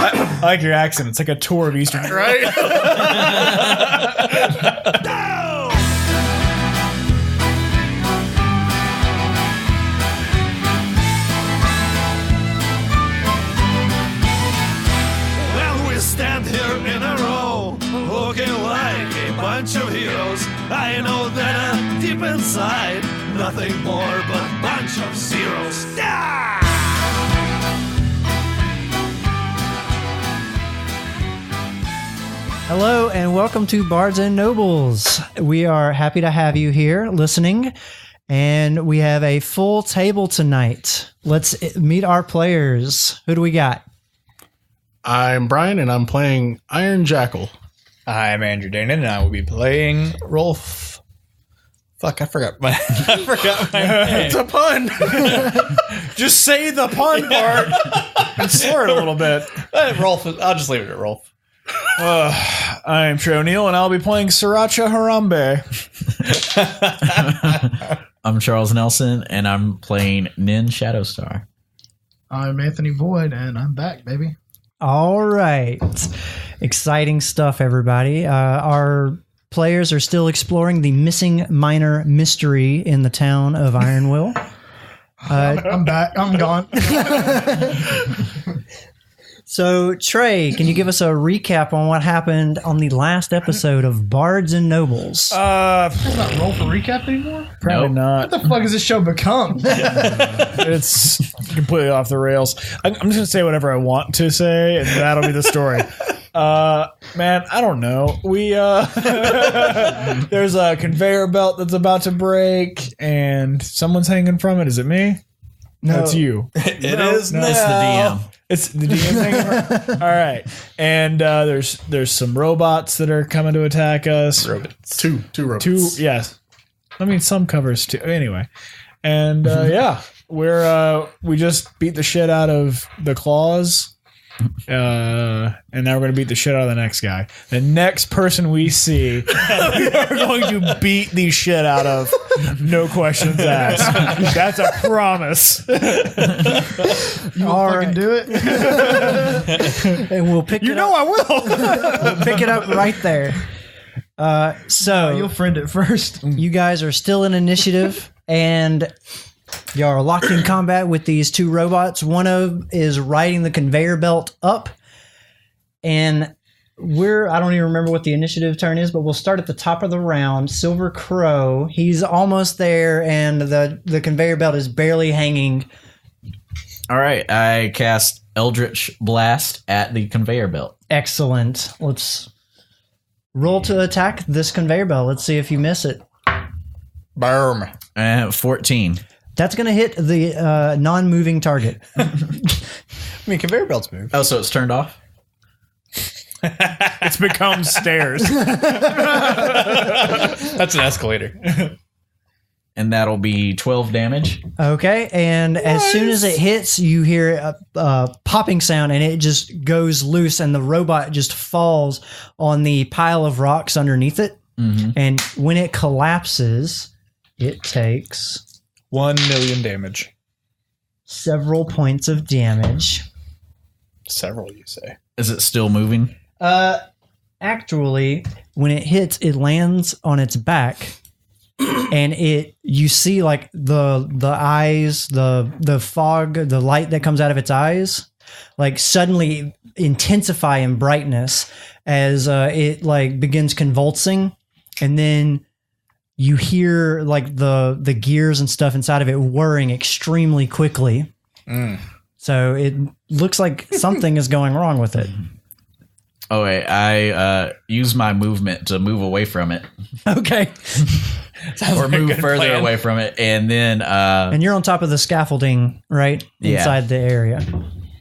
I like your accent. It's like a tour of Eastern, right? Well, we stand here in a row, looking like a bunch of heroes. I know that deep inside, nothing more but a bunch of zeros. Ah! Hello and welcome to Bards and Nobles. We are happy to have you here listening, and we have a full table tonight. Let's meet our players. Who do we got? I'm Brian, and I'm playing Iron Jackal. I'm Andrew Danon, and I will be playing Rolf. Fuck, I forgot my name. It's a pun. Just say the pun part and slur it a little bit. Rolf, I'll just leave it at Rolf. I'm Trey O'Neill, and I'll be playing Sriracha Harambe. I'm Charles Nelson, and I'm playing Nin Shadowstar. I'm Anthony Boyd, and I'm back, baby. All right. Exciting stuff, everybody. Our players are still exploring the missing minor mystery in the town of Ironwill. I'm back. I'm gone. So, Trey, can you give us a recap on what happened on the last episode of Bards and Nobles? It's not roll for recap anymore? Probably not. What the fuck has this show become? It's completely off the rails. I'm just going to say whatever I want to say, and that'll be the story. Man, I don't know. We, there's a conveyor belt that's about to break, and someone's hanging from it. Is it me? No. It's you. It is now. It's the DM. It's the DM hanging from All right. And there's some robots that are coming to attack us. Robots. Two robots. Two, yes. I mean, some covers too. Anyway. And, yeah, we just beat the shit out of the claws. And now we're going to beat the shit out of the next guy. The next person we see, we are going to beat the shit out of. No questions asked. That's a promise. You will fucking do it? And we'll pick it up. I will. We'll pick it up right there. So You'll friend it first. you guys are still in initiative, and you are locked in combat with these two robots. One of is riding the conveyor belt up, and I don't even remember what the initiative turn is, but we'll start at the top of the round. Silver Crow, he's almost there, and the conveyor belt is barely hanging. All right, I cast Eldritch Blast at the conveyor belt. Excellent. Let's roll to attack this conveyor belt. Let's see if you miss it. Boom. 14. That's going to hit the non-moving target. I mean, conveyor belts move. Oh, so it's turned off? It's become stairs. That's an escalator. And that'll be 12 damage. Okay, and as soon as it hits, you hear a popping sound, and it just goes loose, and the robot just falls on the pile of rocks underneath it. Mm-hmm. And when it collapses, it takes 1 million damage. several points of damage. Several, you say. Is it still moving? Actually, when it hits, it lands on its back. And you see like the eyes, the fog, the light that comes out of its eyes, like suddenly intensify in brightness as it like begins convulsing, and then you hear like the gears and stuff inside of it whirring extremely quickly. So it looks like something is going wrong with it. Oh, wait. I use my movement to move away from it. Okay. Or move further away from it. And then... and you're on top of the scaffolding, right? Yeah. Inside the area.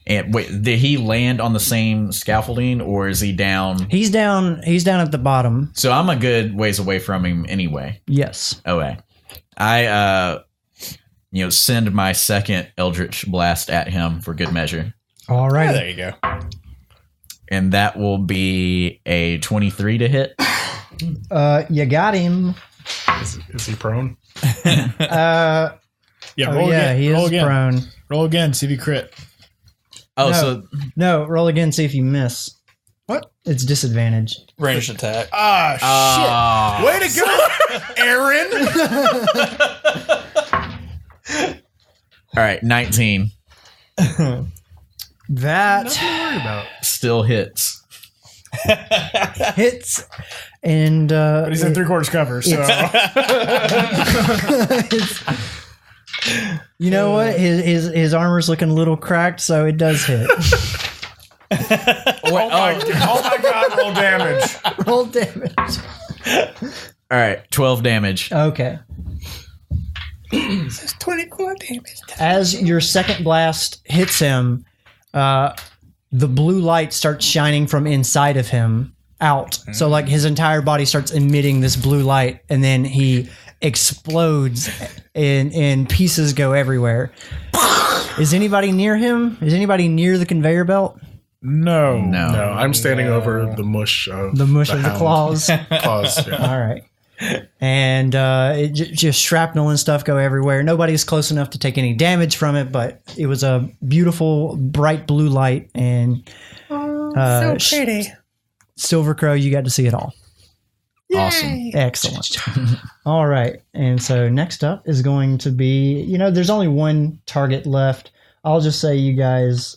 And wait, did he land on the same scaffolding, or is he down? He's down at the bottom. So I'm a good ways away from him anyway. Yes. Okay. I send my second Eldritch Blast at him for good measure. All right. Yeah, there you go. And that will be a 23 to hit. You got him. Is he prone? Yeah, roll again. He roll is again. prone. Roll again, see if you crit. Oh, No. so No, roll again, see if you miss. What? It's disadvantage. Ranged attack. Ah, shit. Way to go, Aaron. all right, 19 That Nothing to worry about. still hits. hits, and But he's in 3/4 cover, so you know what? His armor's looking a little cracked, so it does hit. oh my god, roll damage. Roll damage. All right, 12 damage. Okay. 24 damage. As your second blast hits him, the blue light starts shining from inside of him out. So like his entire body starts emitting this blue light, and then he explodes and pieces go everywhere. Is anybody near him? Is anybody near the conveyor belt? No. No. No, I'm standing over the mush of The mush of the hound. claws. Claws, yeah. All right. And just shrapnel and stuff go everywhere. Nobody's close enough to take any damage from it, but it was a beautiful, bright blue light. And so pretty. Silver Crow, you got to see it all. Awesome. Excellent. All right. And so next up is going to be, there's only one target left. I'll just say you guys...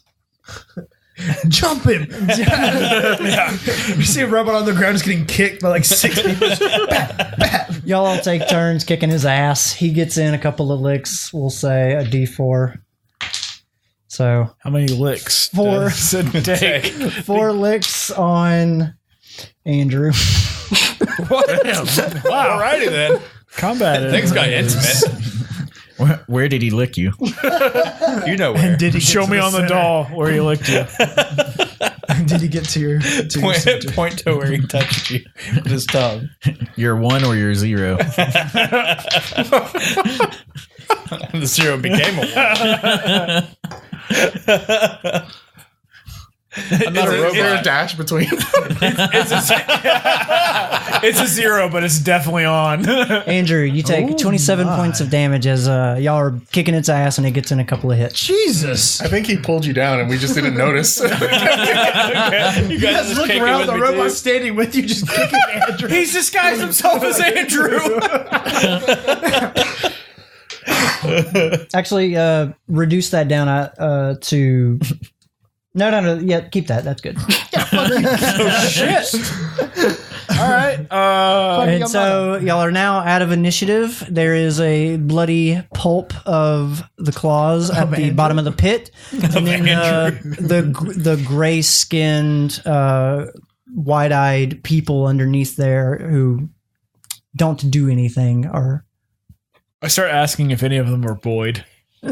Jump him. Yeah. You see a robot on the ground just getting kicked by like 6 people. Y'all all take turns kicking his ass. He gets in a couple of licks. We'll say a D4. So How many licks? 4. does it take? 4 licks on Andrew. Alrighty then. Combat. Things got intimate. Where did he lick you? You know where. Did he get Show to me the on the center? doll where he licked you. Did he get to your center? Point to where he touched you with his tongue. You're 1 or you're 0. The 0 became a 1. I'm not a Is there a robot. dash between? It's a 0, but it's definitely on. Andrew, you take 27 points of damage as y'all are kicking its ass and it gets in a couple of hits. Jesus. I think he pulled you down and we just didn't notice. You guys You guys just look kicking around, with the me, robot too. standing with you, just kicking Andrew. He's disguised himself as Andrew. Actually, reduce that down to... No. Yeah, keep that. That's good. Shit. All right. And so y'all are now out of initiative. There is a bloody pulp of the claws at the bottom of the pit, and then the gray-skinned, wide-eyed people underneath there who don't do anything are. I start asking if any of them are Boyd. No,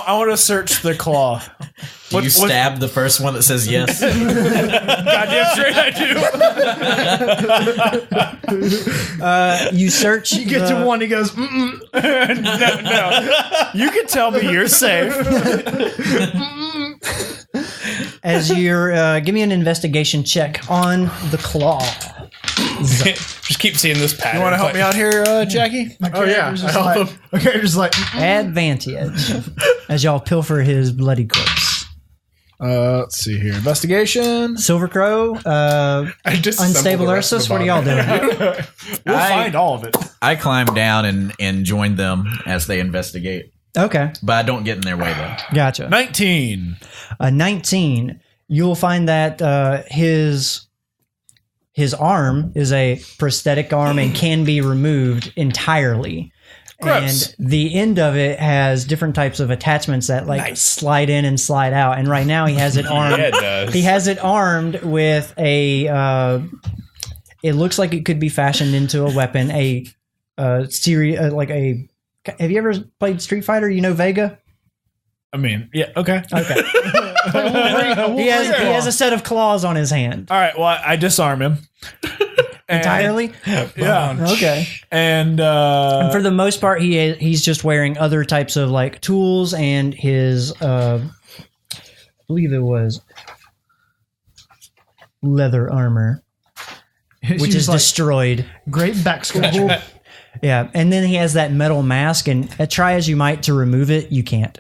I want to search the claw. You stab the first one that says yes. Goddamn straight I do. You search. You get to one, he goes, mm-mm. No. You can tell me you're safe. As you're give me an investigation check on the claw. Just keep seeing this pattern. You want to help me out here, Jackie? Oh yeah, I helped him. Okay, just like, mm-mm. Advantage as y'all pilfer his bloody corpse. Let's see here. Investigation. Silver Crow, I disassembled Unstable the rest of Ursus, the what are y'all body. doing? We'll find all of it. I climb down and join them as they investigate. Okay, But I don't get in their way, though. gotcha. 19. A 19. You'll find that his arm is a prosthetic arm and can be removed entirely. Gross. And the end of it has different types of attachments that slide in and slide out. And right now he has it armed. Yeah, it does. He has it armed with a. It looks like it could be fashioned into a weapon. A series like a. Have you ever played Street Fighter? You know Vega. I mean, yeah, okay. Okay. he has a set of claws on his hand. All right, well, I disarm him. Entirely? Yeah. Okay. And For the most part, he's just wearing other types of like tools and his, I believe it was leather armor, which is like, destroyed. great back scratcher. Yeah, and then he has that metal mask, and try as you might to remove it, you can't.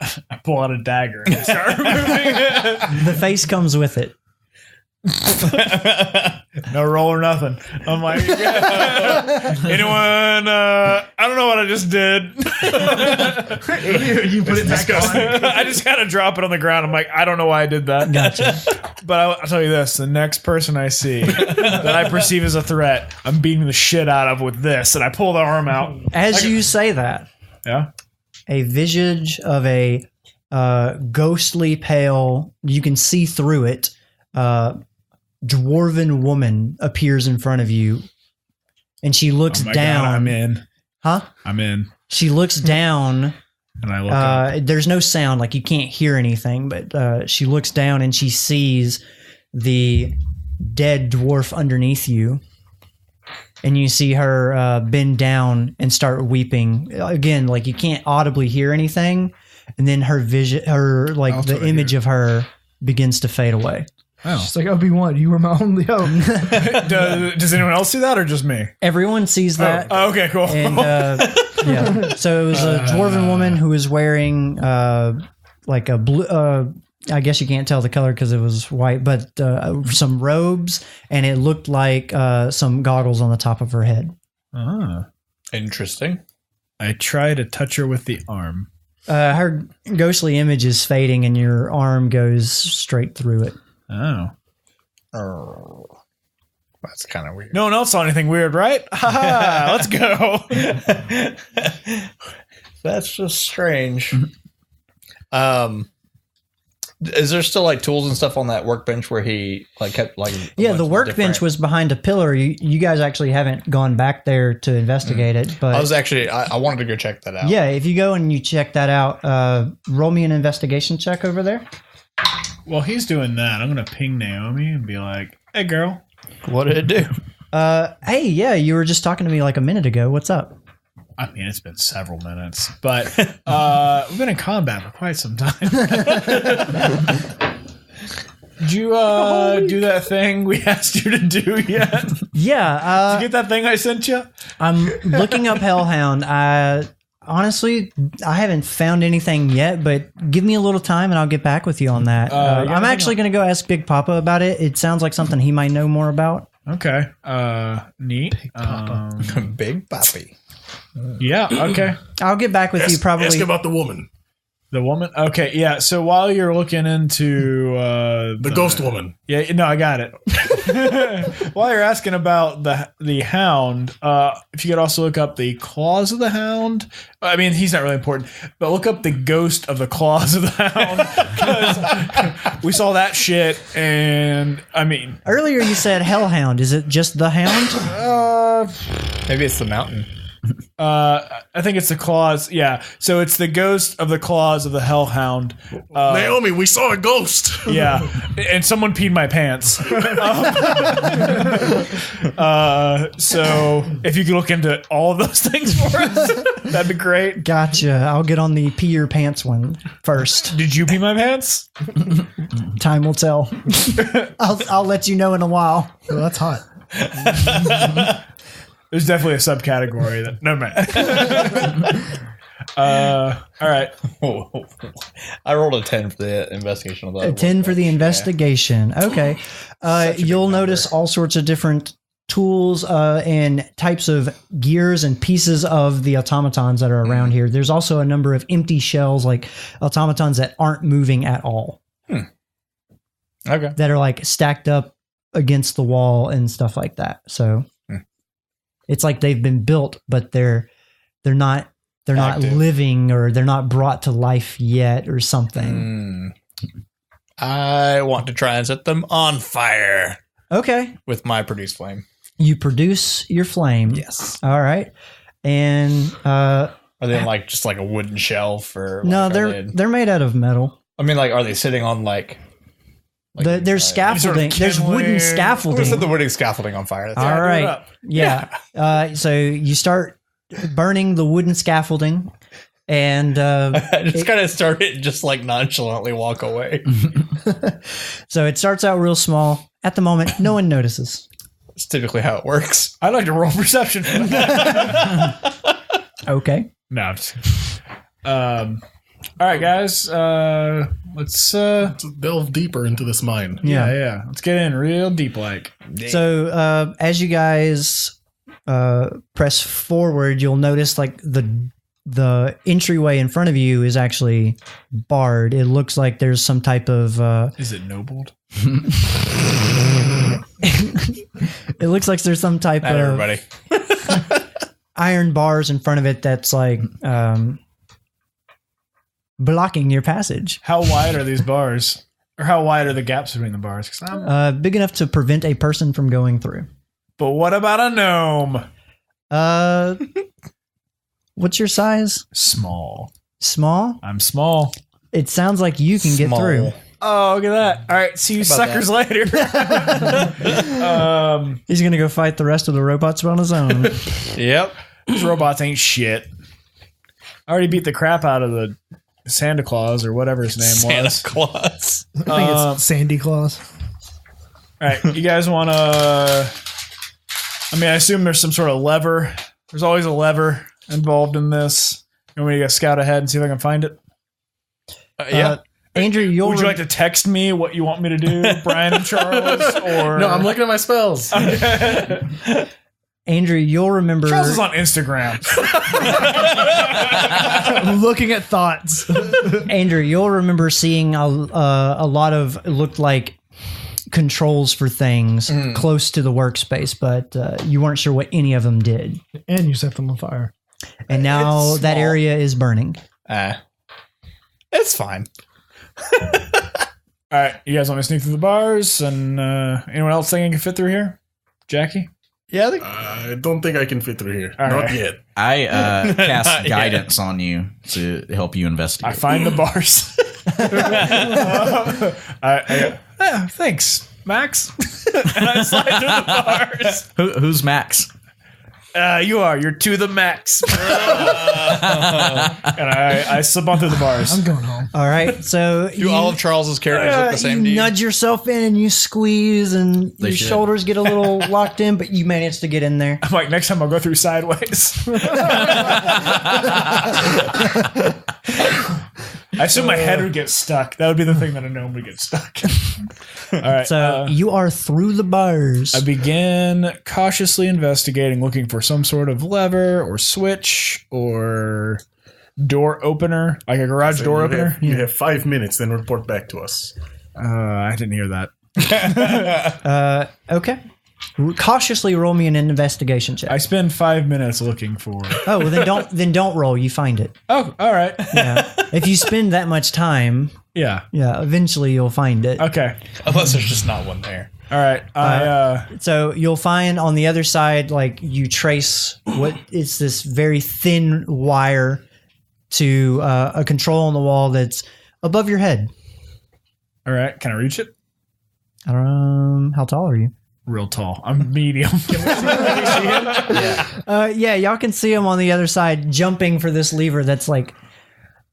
I pull out a dagger and start removing it. The face comes with it. No roll or nothing. I'm like, anyone? I don't know what I just did. You put it back on. I just kind of drop it on the ground. I'm like, I don't know why I did that. Gotcha. But I'll tell you this: the next person I see that I perceive as a threat, I'm beating the shit out of with this, and I pull the arm out. As you say that, Yeah. a visage of a ghostly pale, you can see through it, dwarven woman appears in front of you, and she looks Oh my down. God, I'm in. Huh? I'm in. She looks down. And I look up. There's no sound, like you can't hear anything, but she looks down and she sees the dead dwarf underneath you. And you see her bend down and start weeping. Again, like you can't audibly hear anything. And then her vision, the image of her begins to fade away. Oh. It's like Obi-Wan, you were my only hope. Does anyone else see that or just me? Everyone sees that. Oh, okay, cool. And yeah, so it was a dwarven woman who was wearing like a blue. I guess you can't tell the color because it was white, but some robes, and it looked like some goggles on the top of her head. Interesting. I try to touch her with the arm. Her ghostly image is fading, and your arm goes straight through it. Oh. That's kind of weird. No one else saw anything weird, right? Ha! Let's go. That's just strange. Is there still like tools and stuff on that workbench where he like kept like? Yeah, the workbench was behind a pillar. You guys actually haven't gone back there to investigate it, but I wanted to go check that out. yeah, if you go and you check that out, roll me an investigation check over there. Well, he's doing that. I'm going to ping Naomi and be like, hey, girl. What did it do? Hey, yeah, you were just talking to me like a minute ago. What's up? I mean, it's been several minutes, but we've been in combat for quite some time. Did you do that thing we asked you to do yet? Yeah. Did you get that thing I sent you? I'm looking up Hellhound. Honestly, I haven't found anything yet, but give me a little time and I'll get back with you on that. I'm actually going to go ask Big Papa about it. It sounds like something he might know more about. Okay. Neat. Big Pappy. Yeah. Okay. I'll get back with you probably. Ask about the woman. The woman? Okay, yeah. So while you're looking into The ghost woman. Yeah, no, I got it. While you're asking about the hound, if you could also look up the claws of the hound. I mean, he's not really important, but look up the ghost of the claws of the hound because we saw that shit. And I mean, Earlier you said Hellhound. Is it just the hound? Maybe it's the mountain. I think it's the claws. Yeah. So it's the ghost of the claws of the hellhound. Naomi, we saw a ghost. Yeah. And someone peed my pants. So if you could look into all of those things for us, that'd be great. Gotcha. I'll get on the pee your pants one first. Did you pee my pants? Time will tell. I'll let you know in a while. Oh, that's hot. There's definitely a subcategory that. No, man. All right. I rolled a 10 for the investigation of that. A 10 for the investigation. Okay. You'll notice all sorts of different tools and types of gears and pieces of the automatons that are around here. There's also a number of empty shells, like automatons that aren't moving at all. Okay. That are like stacked up against the wall and stuff like that. So it's like they've been built, but they're not Active. living, or they're not brought to life yet or something. I want to try and set them on fire Okay. with my produce flame. You produce your flame. Yes. All right. And Are they in like just like a wooden shelf or? no, like, they're made out of metal. I mean, like, are they sitting on like? There's scaffolding. There's wooden kindling. I'm gonna set scaffolding. the wooden scaffolding on fire. That's All do it right. up. Yeah. So you start burning the wooden scaffolding, and I just kind of start it, and just like nonchalantly walk away. so it starts out real small. At the moment, no one notices. It's typically how it works. I'd like to roll perception for that. Okay. No. I'm just all right, guys. Let's delve deeper into this mine. yeah. Let's get in real deep, like. So as you guys press forward, you'll notice like the entryway in front of you is actually barred. It looks like there's some type of Is it nobled? it looks like there's some type Not of everybody. iron bars in front of it that's like blocking your passage. How wide are these bars? Or how wide are the gaps between the bars? 'Cause Big enough to prevent a person from going through. but what about a gnome? What's your size? Small. Small? I'm small. It sounds like you can get Small. through. Oh, look at that. All right, see you How about suckers later. He's gonna go fight the rest of the robots on his own. Yep. These robots ain't shit. I already beat the crap out of the Santa Claus or whatever his name Santa was. Claus. I think it's Sandy Claus. All right, you guys want to... I mean, I assume there's some sort of lever. There's always a lever involved in this. You want me to go scout ahead and see if I can find it? Yeah. Andrew, Would you like to text me what you want me to do, Brian and Charles? Or No, I'm looking at my spells. Andrew, you'll remember. Charles is on Instagram. Looking at thoughts. Andrew, you'll remember seeing a lot of it looked like controls for things close to the workspace, but you weren't sure what any of them did. And you set them on fire. And now It's that small. area is burning. It's fine. All right, you guys want me to sneak through the bars? And anyone else think I can fit through here? Jackie? Yeah, I think I don't think I can fit through here. All Not right. yet. I cast Not yet. guidance on you to help you I investigate. find the bars. Thanks, Max. And I slide through the bars. Who's Max? You're to the max. And I slip on through the bars. I'm going home. All right, so do all of Charles's characters look the same to you you? nudge yourself in and you squeeze, and They your should. shoulders get a little locked in, but you manage to get in there. I'm like, next time I'll go through sideways. I assume my head would get stuck. That would be the thing that a gnome would get stuck. All right. So you are through the bars. I begin cautiously investigating, looking for some sort of lever or switch or door opener, like a garage door opener. You have 5 minutes, then report back to us. I didn't hear that. Okay. Cautiously roll me an investigation check. I spend 5 minutes looking for. Oh, well, then don't roll. You find it. Oh, all right. Yeah. If you spend that much time, Yeah. eventually you'll find it. Okay. Unless there's just not one there. All right. So you'll find on the other side, like you trace what is this very thin wire to a control on the wall that's above your head. All right. Can I reach it? How tall are you? Real tall. I'm medium. Yeah, y'all can see him on the other side jumping for this lever that's like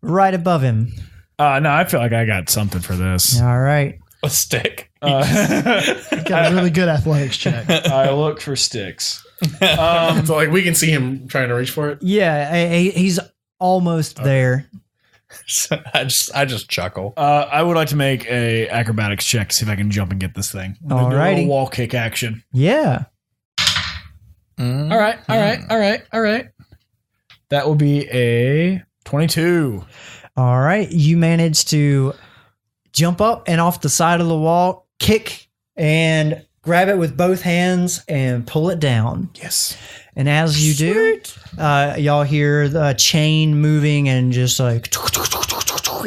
right above him. No, I feel like I got something for this. All right. A stick. Got a really good athletics check. I look for sticks. So like we can see him trying to reach for it. Yeah, he's almost there. I just chuckle. I would like to make a acrobatics check to see if I can jump and get this thing. I'm gonna do a Alrighty. little wall kick action. Yeah. All right. That will be a 22. All right. You managed to jump up and off the side of the wall, kick and grab it with both hands and pull it down. Yes. And as you do, y'all hear the chain moving and just like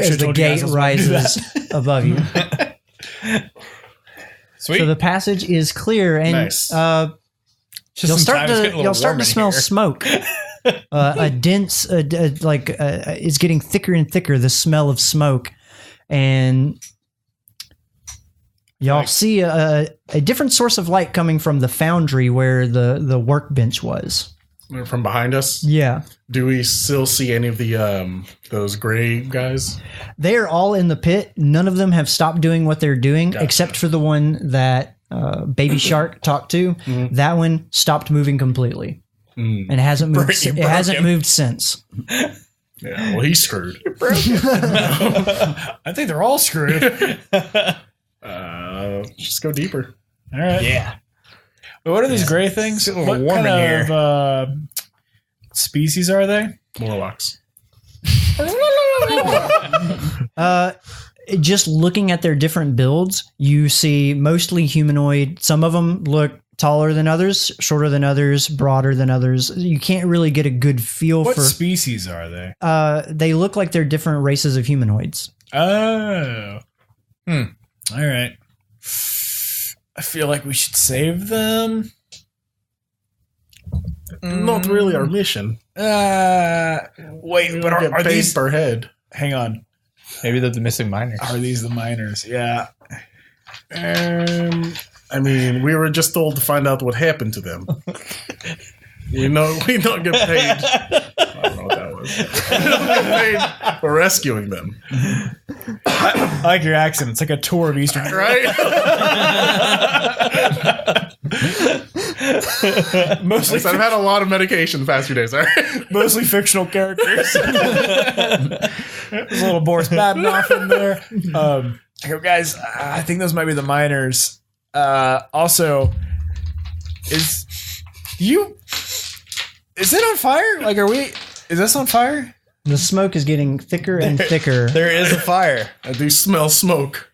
as the told you gate guys I was gonna do rises above you. Sweet. So the passage is clear, and Nice. Just you'll start sometimes getting a to little you'll start warm to in smell here. smoke. A dense, it's getting thicker and thicker. The smell of smoke, and y'all see a different source of light coming from the foundry where the workbench was. From behind us. Yeah, Do we still see any of the those gray guys? they're all in the pit. None of them have stopped doing what they're doing, Gotcha. except for the one that baby shark talked to, that one stopped moving completely. And it hasn't moved. It hasn't moved since. Yeah, well, he's screwed. I think they're all screwed. Just go deeper. All right. Yeah. But what are these gray things? It's a little What warm kind in of species are they? Morlocks. Just looking at their different builds, you see mostly humanoid. Some of them look taller than others, shorter than others, broader than others. You can't really get a good feel What for. species are they? They look like they're different races of humanoids. Oh. All right. I feel like we should save them. Not really our mission. Wait, but Get are paid these? per head? Hang on. Maybe they're the missing miners. Are these the miners? Yeah. I mean, we were just told to find out what happened to them. We don't get paid. I don't know what that was. We don't get paid for rescuing them, I like your accent. It's like a tour of Eastern Europe. right? Mostly, I've had a lot of medication the past few days. All right? mostly fictional characters. There's a little Boris Badenoff in there. I go, guys, I think those might be the miners. Also, is it on fire? Like, is this on fire? The smoke is getting thicker and thicker. There is a fire. I do smell smoke.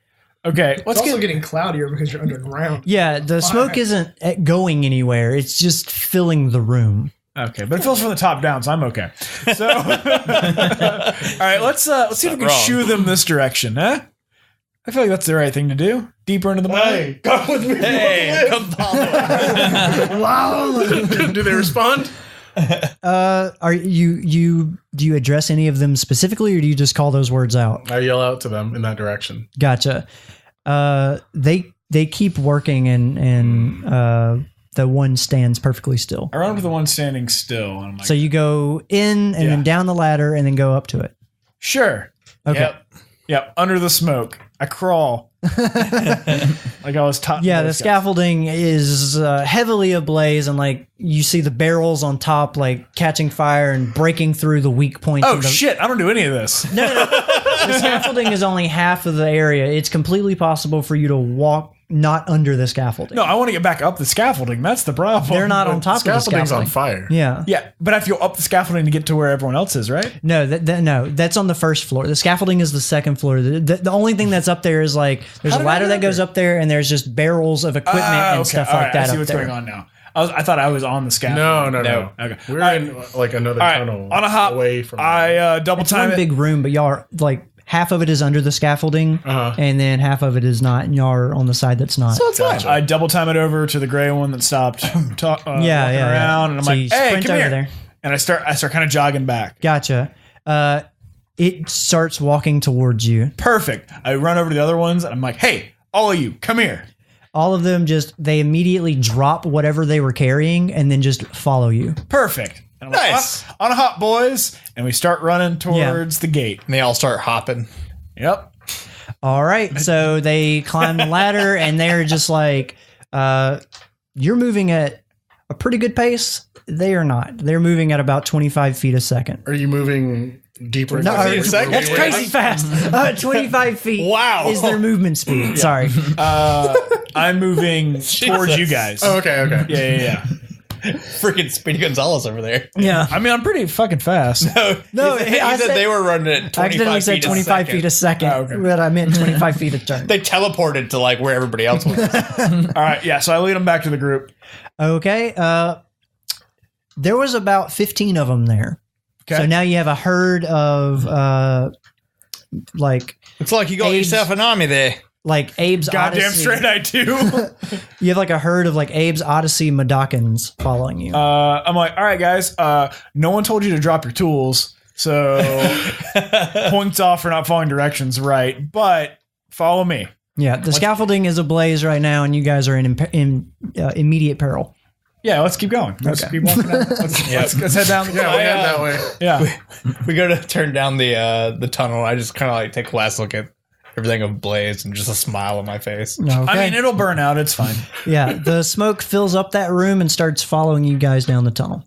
Okay, It's let's also get. getting cloudier because you're underground. Yeah, the smoke isn't going anywhere. It's just filling the room. Okay, but it feels from the top down, so I'm okay. So, all right, let's see if we can wrong. shoo them this direction, huh? I feel like that's the right thing to do. Deeper into the mine. Hey, come with me. Hey, come follow. Do they respond? Are you do you address any of them specifically, or do you just call those words out? I yell out to them in that direction. Gotcha. They keep working, and the one stands perfectly still. I run with the one standing still. And I'm like, So you go in and then down the ladder, and then go up to it. sure. Okay. Yep. Under the smoke. I crawl. Like I was taught. Yeah, the scaffolding is heavily ablaze, and like you see the barrels on top, like catching fire and breaking through the weak points. Oh of the, shit! I don't do any of this. No. The scaffolding is only half of the area. It's completely possible for you to walk not under the scaffolding. No, I want to get back up the scaffolding. That's the problem. They're not on top of the Scaffolding's on scaffolding. fire. Yeah. Yeah, but I have to go up the scaffolding to get to where everyone else is, right? No, no, that's on the first floor. The scaffolding is the second floor. The only thing that's up there is like there's How a did I ladder get that up goes there? up there, and there's just barrels of equipment and Okay, stuff all like right, that I see up what's there. going on now. I thought I was on the scaffolding. No. Okay. We're All in like another All right, tunnel on a hop. away from. I double It's time one it. big room, but y'all are like half of it is under the scaffolding, and then half of it is not, and y'all are on the side that's not. So it's fine. I double time it over to the gray one that stopped walking around, and I'm So you like, "Hey, sprint come over here!" there. And I start kind of jogging back. Gotcha. It starts walking towards you. Perfect. I run over to the other ones, and I'm like, "Hey, all of you, come here!" All of them they immediately drop whatever they were carrying and then just follow you. Perfect. And I'm Nice. Like, on a hop, boys, and we start running towards the gate. And they all start hopping. Yep. All right. So they climb the ladder and they're just like, you're moving at a pretty good pace. They are not. They're moving at about 25 feet a second. Are you moving deeper? No, Wait a second. that's crazy fast. 25 feet Wow. is their movement speed. Sorry. I'm moving towards you guys. Oh, okay. Yeah. Freaking Speedy Gonzalez over there. Yeah. I mean, I'm pretty fucking fast. No, he I said they were running at 25 I accidentally said feet 25 feet a second, okay. but I meant 25 feet a turn. They teleported to like where everybody else was. All right, yeah. So I lead them back to the group. Okay. There was about 15 of them there. Okay. So now you have a herd of like It's like you got Abe's- yourself an army there. Abe's Goddamn Odyssey. straight I do. You have like a herd of like Abe's Odyssey Madakans following you. I'm like, all right, guys. No one told you to drop your tools, so points off for not following directions, right? But follow me. Yeah, the scaffolding is ablaze right now, and you guys are in immediate peril. Yeah, let's keep going. Let's keep walking down. Let's head down. Yeah, we head that way. Yeah. We go to turn down the tunnel. I just kind of like take a last look at everything ablaze and just a smile on my face. Okay. I mean, it'll burn out. It's fine. Yeah, the smoke fills up that room and starts following you guys down the tunnel.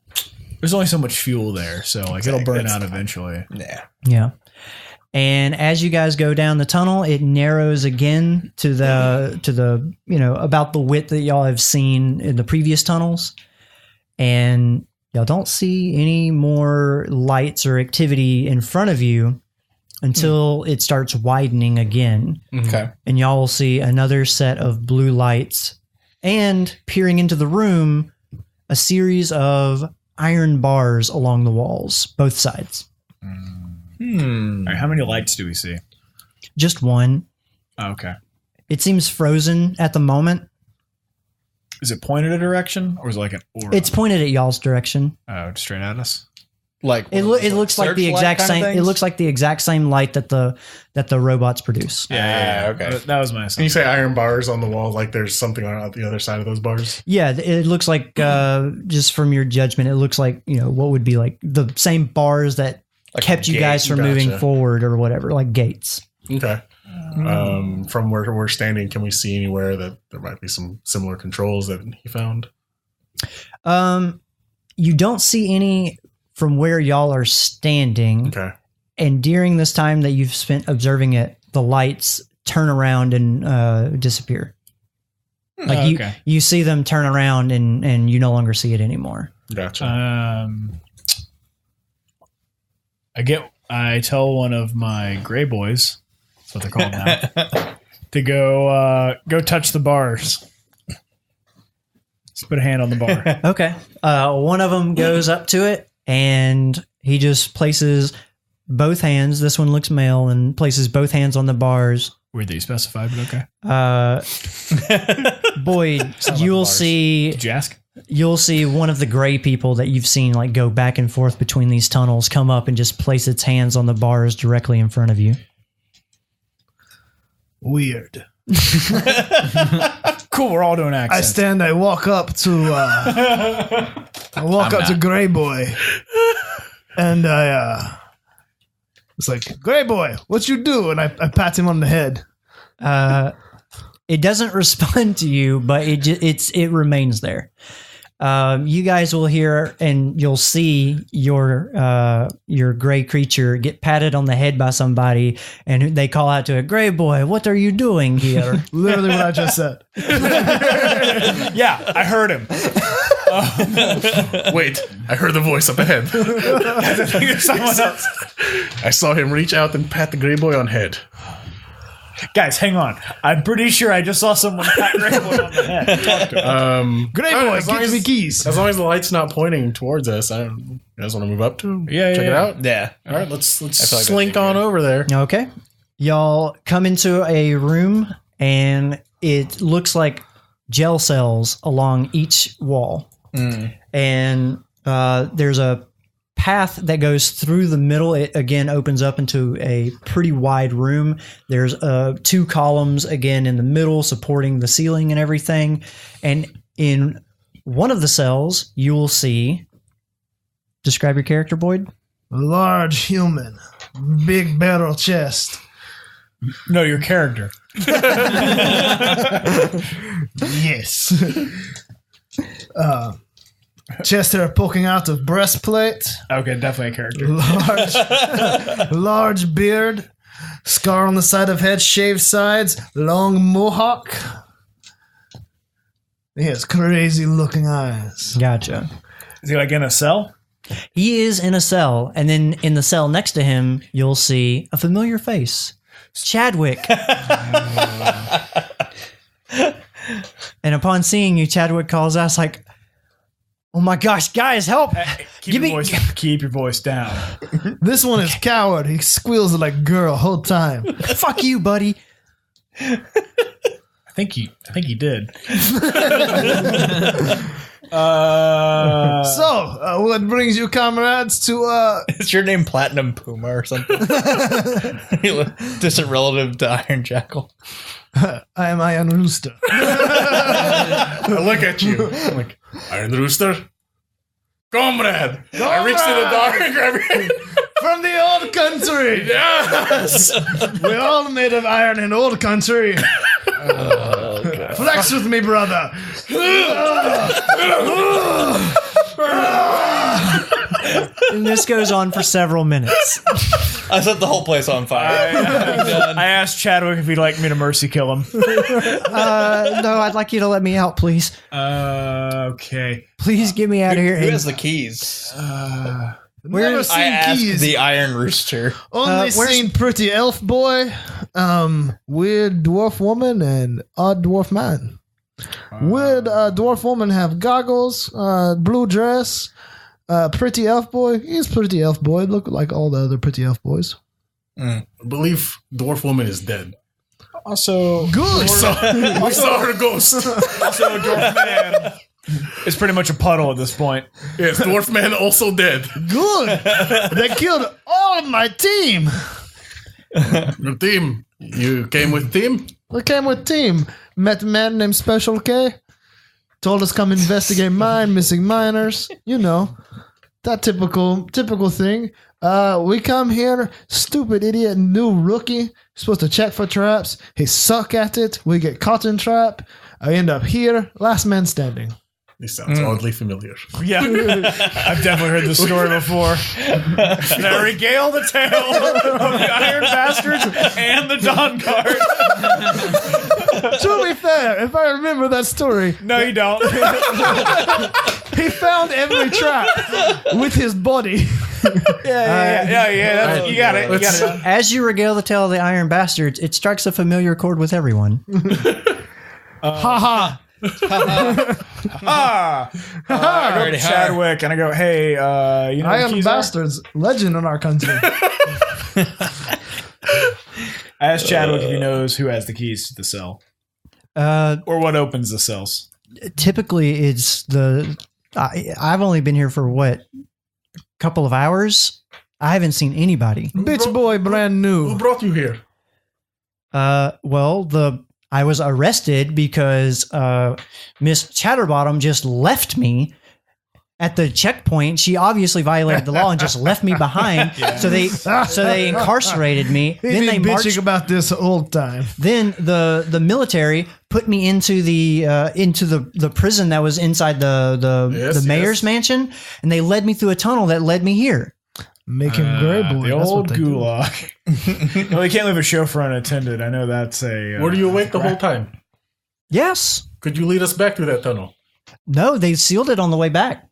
There's only so much fuel there, so like it'll burn out eventually. Yeah. Yeah. And as you guys go down the tunnel, it narrows again to the about the width that y'all have seen in the previous tunnels. And y'all don't see any more lights or activity in front of you until it starts widening again. Okay. And y'all will see another set of blue lights and peering into the room, a series of iron bars along the walls, both sides. All right, how many lights do we see? Just one. Oh, okay. It seems frozen at the moment. Is it pointed a direction or is it like an aura? It's pointed at y'all's direction. Oh, straight at us. Like It looks like the exact same. It looks like the exact same light that the robots produce. Yeah. Okay. That was my Can you assumption. say iron bars on the wall? Like there's something on the other side of those bars? Yeah, it looks like just from your judgment, it looks like what would be like the same bars that Like kept a you guys gate. from moving Gotcha. forward or whatever, like gates. Okay. From where we're standing, can we see anywhere that there might be some similar controls that he found? You don't see any from where y'all are standing. Okay. And during this time that you've spent observing it, the lights turn around and disappear. Like okay. you see them turn around and you no longer see it anymore. Gotcha. I tell one of my gray boys, that's what they're called now, to go touch the bars. Just put a hand on the bar. Okay. One of them goes up to it and he just places both hands. This one looks male and places both hands on the bars. Weirdly specified, but okay. Boyd, you'll see Did you ask? you'll see one of the gray people that you've seen like go back and forth between these tunnels come up and just place its hands on the bars directly in front of you. Weird. Cool, we're all doing I accents. I walk up to Grey Boy, and I was like, "Grey Boy, what you do?" And I pat him on the head. It doesn't respond to you, but it remains there. You guys will hear and you'll see your gray creature get patted on the head by somebody, and they call out to it, "Gray Boy, what are you doing here?" Literally what I just said. Yeah, I heard him. Wait, I heard the voice up ahead. Someone else. I saw him reach out and pat the gray boy on head. Guys, hang on. I'm pretty sure I just saw someone pat Gray Boy on the head. Talk to him. Grey Boy, give me keys. As long as the light's not pointing towards us, you guys want to move up to him? Yeah, check yeah, it yeah. out. Yeah. All right, let's feel like slink that'd be on over there. Okay. Y'all come into a room and it looks like gel cells along each wall. And there's a path that goes through the middle. It again opens up into a pretty wide room. There's 2 columns again in the middle supporting the ceiling and everything. And in one of the cells, you will see. Describe your character, Boyd. Large human, big barrel chest. No, your character. Yes. Chest hair poking out of breastplate. Okay, definitely a character. Large beard. Scar on the side of head, shaved sides, long mohawk. He has crazy looking eyes. Gotcha. Is he like in a cell? He is in a cell, and then in the cell next to him, you'll see a familiar face. Chadwick. And upon seeing you, Chadwick calls out, like, "Oh my gosh, guys, help! Keep your voice down. This one is coward. He squeals like a girl whole time. Fuck you, buddy." I think he did. So, what brings you comrades to Is your name Platinum Puma or something? Distant relative to Iron Jackal. I am Iron Rooster. I look at you. I'm like, Iron Rooster? Comrade! I reach to the dog and grab your From the old country. Yes. We're all made of iron in old country. Flex with me, brother. And this goes on for several minutes. I set the whole place on fire. I asked Chadwick if he'd like me to mercy kill him. No, I'd like you to let me out, please. Okay. Please get me out of here. Who has the keys? Never I seen asked keys. the Iron Rooster. Only where's- seen pretty elf boy, weird dwarf woman, and odd dwarf man. Weird dwarf woman have goggles, blue dress. Pretty elf boy, he's pretty elf boy. Look like all the other pretty elf boys. I believe dwarf woman is dead. Also, Good. We saw her ghost. also a dwarf man. It's pretty much a puddle at this point. Yes, dwarf man also dead. Good. They killed all my team. Your team. You came with team? We came with team. Met a man named Special K. Told us come investigate missing miners. You know, that typical thing. We come here, stupid idiot, new rookie, supposed to check for traps. He suck at it. We get caught in trap. I end up here, last man standing. This sounds oddly familiar. Yeah, I've definitely heard this story before. Now regale the tale of the Iron Bastards and the Dawn Guard. To be fair, if I remember that story, No, you don't. he found every trap with his body. Yeah. You got it. You got it. As you regale the tale of the Iron Bastards, it strikes a familiar chord with everyone. Ha ha. I go to Chadwick and I go, hey, you know, Iron keys are? Bastards, legend in our country. I asked Chadwick if he knows who has the keys to the cell or what opens the cells. Typically, it's I've only been here for a couple of hours. I haven't seen anybody. Bitch boy, brand new. Who brought you here? Well, I was arrested because Miss Chatterbottom just left me at the checkpoint. She obviously violated the law and just left me behind. So they incarcerated me. He's Then they been bitching marched. about this all the time. Then the military put me into the prison that was inside the mayor's mansion, and they led me through a tunnel that led me here. Make him gray boy. The That's old what they do. gulag. Well, they can't leave a chauffeur unattended. I know that's a. Were you awake the whole time? Yes. Could you lead us back to that tunnel? No, they sealed it on the way back.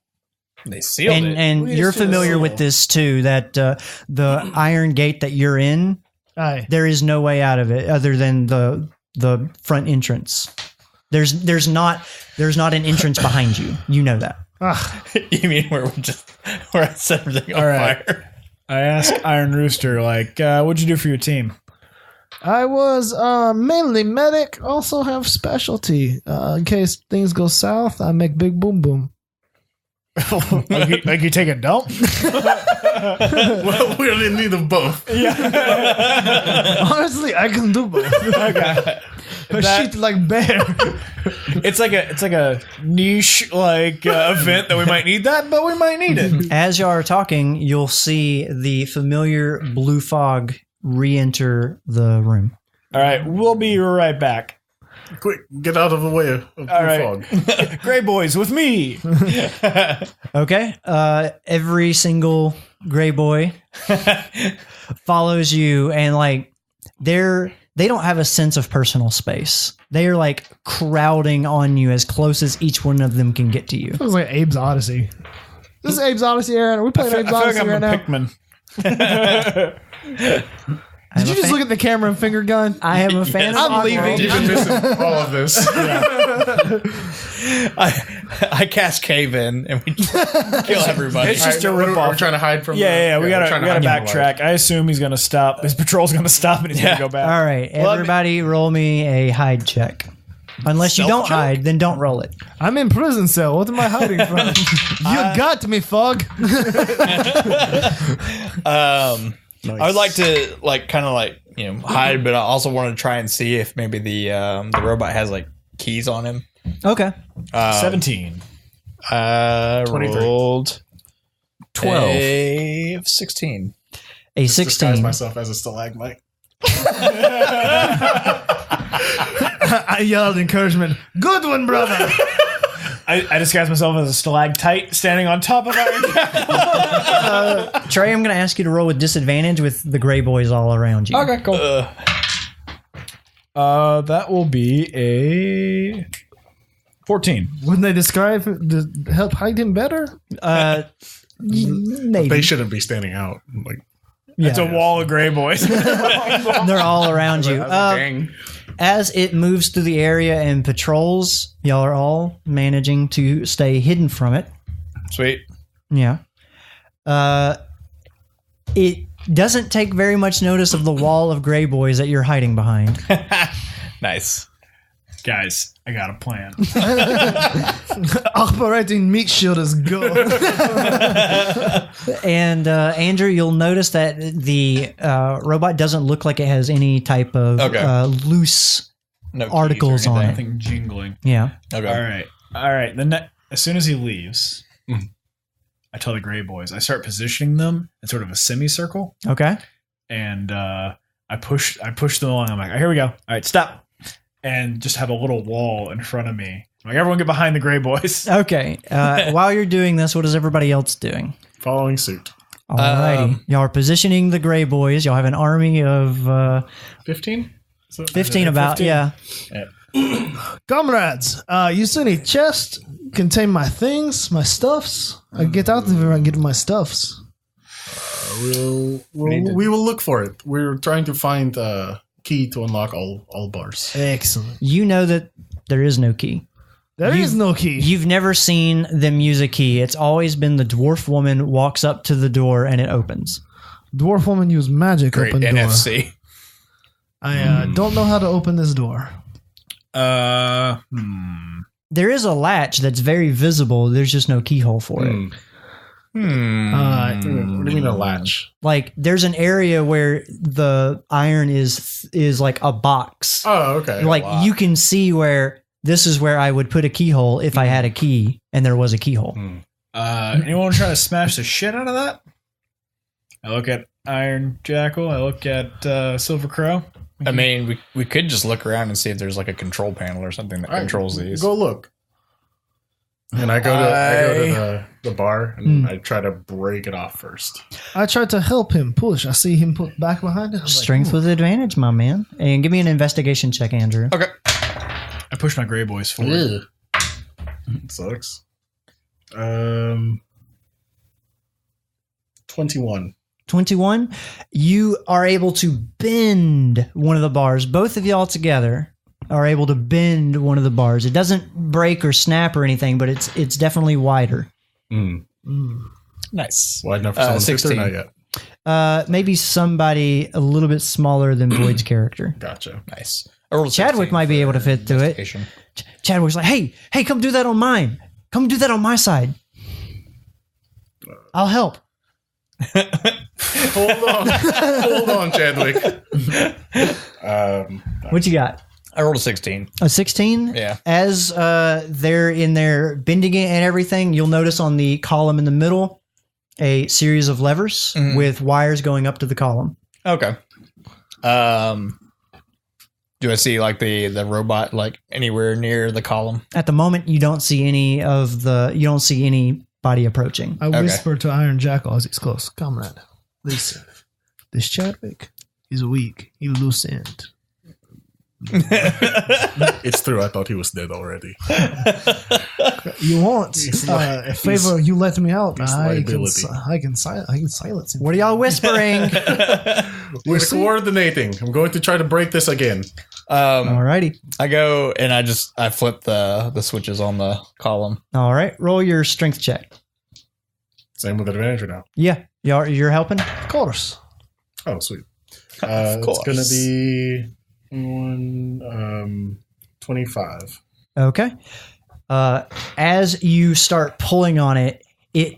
They sealed it. And you're familiar with this too, that the iron gate that you're in, Aye. there is no way out of it other than the front entrance. There's not an entrance behind you. You know that. You mean we're I set everything on All right. fire? I asked Iron Rooster, like, what'd you do for your team? I was mainly medic, also have specialty. In case things go south, I make big boom boom. like you take a dump? Well, we're in need of both. Honestly, I can do both. Okay. I shit like bear. It's like a niche event that we might need that, but we might need it. As you are talking, you'll see the familiar blue fog re-enter the room. All right, we'll be right back. Quick, get out of the way of the right. fog. Gray boys with me. Okay. Every single gray boy follows you, and they don't have a sense of personal space. They are like crowding on you as close as each one of them can get to you. It was like Abe's Odyssey. This is Abe's Odyssey, Aaron. Are we playing Abe's I feel like Odyssey I'm right a now? Pikmin. Did you just look at the camera and finger gun? I am a fan of I'm Oddworld. leaving. You've been missing all of this. I cast cave in and we kill everybody. It's just a We're ripoff. trying to hide from. Yeah, we gotta hide from the light. backtrack. I assume he's gonna stop. His patrol's gonna stop and he's gonna go back. All right, everybody roll me a hide check. Unless you don't hide, then don't roll it. I'm in prison cell. What am I hiding from? You got me, Fog. I would like to hide, but I also want to try and see if maybe the robot has like keys on him. Okay. 17. Rolled 12. 16. A Disguise 16. myself as a stalagmite. I yelled encouragement. Good one, brother. I disguise myself as a stalactite standing on top of Iron Jackal. Trey, I'm going to ask you to roll with disadvantage with the gray boys all around you. Okay, cool. That will be a 14. Wouldn't they describe to help hide him better? Maybe. They shouldn't be standing out. Like, It's a wall of gray boys. They're all around you. As it moves through the area and patrols, y'all are all managing to stay hidden from it. Sweet. Yeah. It doesn't take very much notice of the wall of gray boys that you're hiding behind. Nice. Guys, I got a plan. Operating meat shield is good. And Andrew, you'll notice that the robot doesn't look like it has any type of loose No keys articles or on anything. it. Nothing jingling. Yeah. Okay. All right. Then as soon as he leaves, I tell the gray boys. I start positioning them in sort of a semicircle, Okay. and I push them along. I'm like, here we go. All right, stop, and just have a little wall in front of me. I'm like, everyone get behind the gray boys. Okay. While you're doing this, what is everybody else doing? following suit. Alrighty. Y'all are positioning the gray boys. Y'all have an army of 15? 15 about, 15? yeah. Comrades, you see any chest contain my things, my stuffs? I get out of here and get my stuffs. We will look for it. We're trying to find a key to unlock all bars. Excellent. You know that there is no key. There is no key. You've never seen them use a key. It's always been the dwarf woman walks up to the door and it opens. Dwarf woman use magic Great open door. NFC. I don't know how to open this door. There is a latch that's very visible. There's just no keyhole for it. What do you mean a latch? Like there's an area where the iron is like a box. Oh, okay. Like you can see where this is where I would put a keyhole if I had a key and there was a keyhole. Anyone try to smash the shit out of that? I look at Iron Jackal. I look at Silver Crow. I mean, we could just look around and see if there's like a control panel or something that controls these. Go look. And I go to the bar and I try to break it off first. I tried to help him push. I see him put back behind it. I was Strength with advantage, my man. And give me an investigation check, Andrew. Okay. I push my gray boys forward. It sucks. 21. 21. You are able to bend one of the bars. Both of y'all together are able to bend one of the bars. It doesn't break or snap or anything, but it's definitely wider. Nice. Wide enough for someone to 16. not yet. Maybe somebody a little bit smaller than Void's character. Gotcha. Nice. I rolled a Chadwick 16 might be for able to fit through it. investigation. Chadwick's like, hey, come do that on mine. Come do that on my side. I'll help. Hold on, Chadwick. What you got? I rolled a 16. A 16? Yeah. As they're in there bending it and everything, you'll notice on the column in the middle a series of levers with wires going up to the column. Okay. Do I see like the robot like anywhere near the column? At the moment, you don't see anybody approaching. I whisper to Iron Jackal as he's close. Comrade, listen. This Chadwick is weak. He loose end. It's true. I thought he was dead already. You want a favor? You let me out. I liability. can silence him. What are y'all whispering? We're coordinating. I'm going to try to break this again. Alrighty. I go and I flip the switches on the column. All right. Roll your strength check. Same with advantage now. Yeah. You're helping? Of course. Oh, sweet. course. It's going to be 25. Okay. As you start pulling on it, it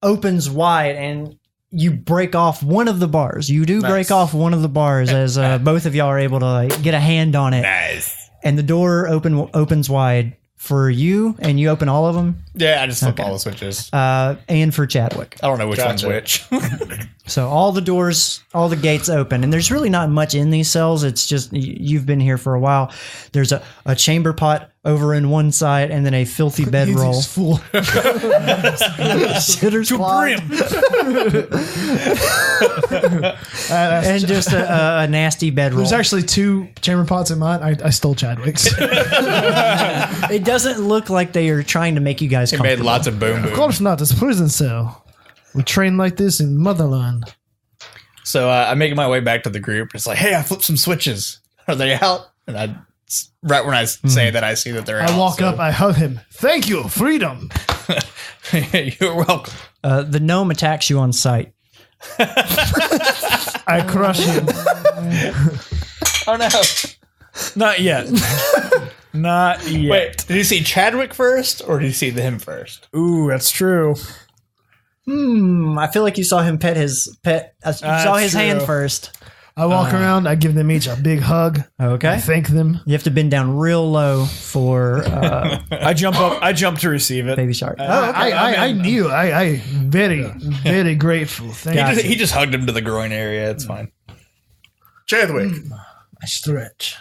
opens wide and you break off one of the bars. You do break off one of the bars as both of y'all are able to get a hand on it. Nice. And the door opens wide for you, and you open all of them. Yeah, I just flip all the switches. And for Chadwick. I don't know which one's Gotcha. which. So all the doors, all the gates open, and there's really not much in these cells. It's just you've been here for a while. There's a chamber pot over in one side, and then a filthy bedroll. He's full. Sitter's closet. And just a nasty bedroll. There's actually 2 chamber pots in mine. I stole Chadwick's. It doesn't look like they are trying to make you guys He made comfortable. lots of boom boom. Of course not. It's a prison cell. We train like this in motherland. So I'm making my way back to the group. It's like, hey, I flipped some switches. Are they out? And right when I say that, I see that they're out. I walk up. I hug him. Thank you, freedom. You're welcome. The gnome attacks you on sight. I crush him. Oh no! Not yet. Not yet. Wait, did you see Chadwick first, or did you see him first? Ooh, that's true. I feel like you saw him pet his pet. You saw his true. hand first. I walk around. I give them each a big hug. Okay. I thank them. You have to bend down real low for I jump up. I jump to receive it. baby shark. I knew. I very grateful. Thank you. He just hugged him to the groin area. It's fine. Chadwick. I stretch.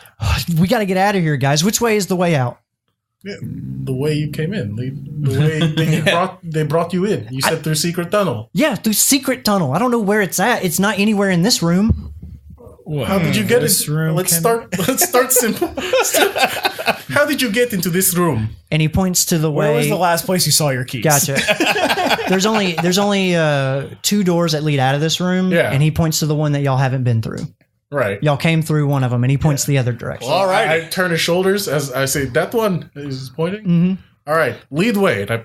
We got to get out of here, guys. Which way is the way out? Yeah, the way you came in. The way they brought you in. You said through secret tunnel. Yeah, through secret tunnel. I don't know where it's at. It's not anywhere in this room. How did you get This in? room Let's can- start simple. How did you get into this room? And he points to the Where way. was the last place you saw your keys? Gotcha. There's only 2 doors that lead out of this room. Yeah. And he points to the one that y'all haven't been through. Right. Y'all came through one of them, and he points the other direction. All right. I turn his shoulders as I say, that one is pointing. Mm-hmm. All right, lead way. And I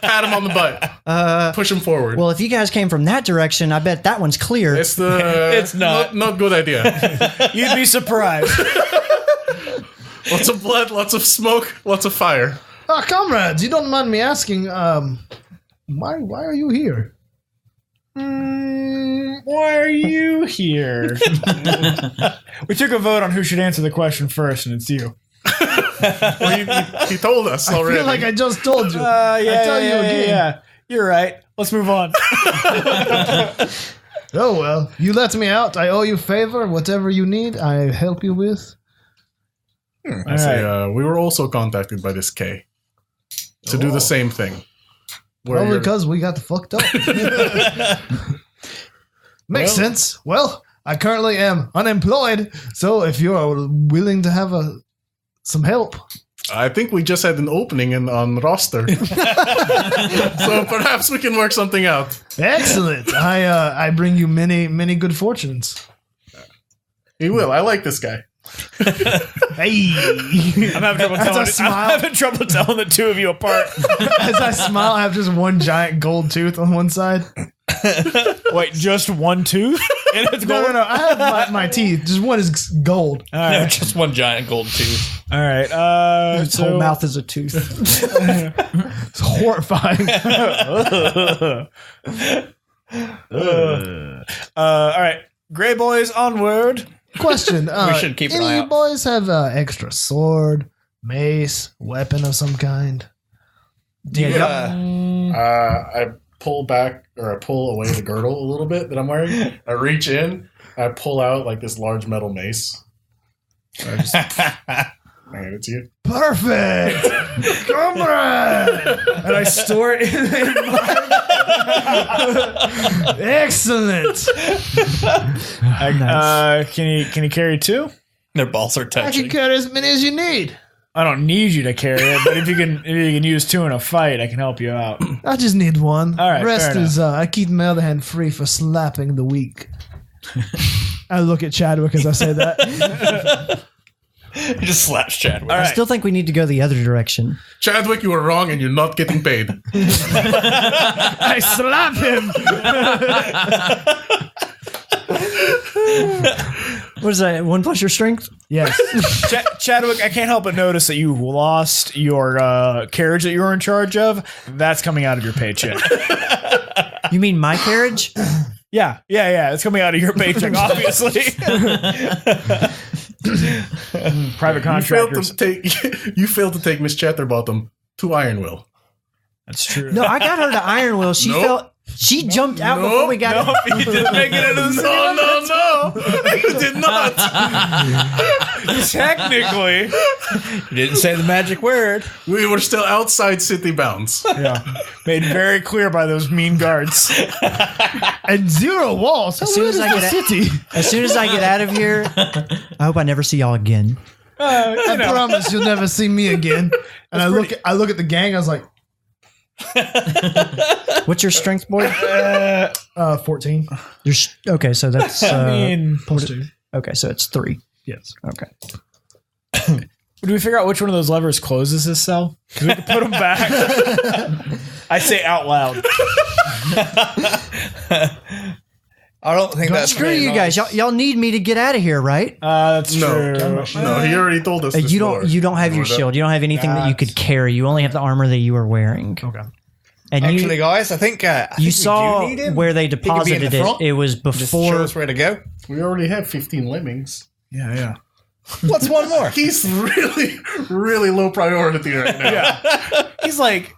pat him on the butt, push him forward. Well, if you guys came from that direction, I bet that one's clear. It's It's not. not good idea. You'd be surprised. Lots of blood, lots of smoke, lots of fire. Comrades, you don't mind me asking, why are you here? Why are you here? We took a vote on who should answer the question first, and it's you. Well, he told us already. I feel like I just told you. Yeah, I tell you again. Yeah. You're right. Let's move on. Oh, well, you let me out. I owe you a favor. Whatever you need, I help you with. I say, we were also contacted by this K to do the same thing. Probably because we got fucked up. Makes sense. Well, I currently am unemployed, so if you are willing to have some help. I think we just had an opening on roster. So perhaps we can work something out. Excellent. I bring you many good fortunes. He will. I like this guy. Hey. I'm having trouble telling the two of you apart. As I smile, I have just one giant gold tooth on one side. Wait, just one tooth? And it's gold? No. I have my teeth. Just one is gold. All right. Just one giant gold tooth. All right. His whole mouth is a tooth. It's horrifying. All right. Gray boys, onward. Question. We should keep an any eye of you out. boys have extra sword, mace, weapon of some kind? I pull back or I pull away the girdle a little bit that I'm wearing. I reach in. I pull out like this large metal mace. I just hand it to you. Perfect. Comrade. And I store it in Excellent. Can you carry 2? Their balls are I can touching. carry as many as you need. I don't need you to carry it, but if you can use 2 in a fight, I can help you out. I just need one. All right, Rest fair is I keep my other hand free for slapping the weak. I look at Chadwick as I say that. He just slaps Chadwick. I still think we need to go the other direction. Chadwick, you were wrong and you're not getting paid. I slap him. What is that? 1 plus your strength? Yes. Chadwick, I can't help but notice that you lost your carriage that you were in charge of. That's coming out of your paycheck. You mean my carriage? Yeah. It's coming out of your paycheck, obviously. Private contractors. You failed to take Miss Chatterbottom to Ironwill. That's true. No, I got her to Ironwill. She Nope. She jumped out before we got up. You didn't make it into the city. No. You did not. Technically, you didn't say the magic word. We were still outside city bounds. Yeah. Made very clear by those mean guards. And 0 walls. As soon as I get as soon as I get out of here, I hope I never see y'all again. I promise you'll never see me again. And I look at the gang. I was like, What's your strength, boy? 14. Okay, so that's Plus 2. okay, so it's 3. Yes. Okay. Do we figure out which one of those levers closes this cell? Because we can put them back. I say out loud. I don't think that's Screw you guys. Y'all need me to get out of here, right? That's true. No, he already told us. You don't have your shield. You don't have anything that you could carry. You only have the armor that you were wearing. Okay. And Actually, guys, I think you saw where they deposited it. It was Just show before. us where to go. We already have 15 lemmings. Yeah. What's one more? He's really, really low priority right now. Yeah. He's like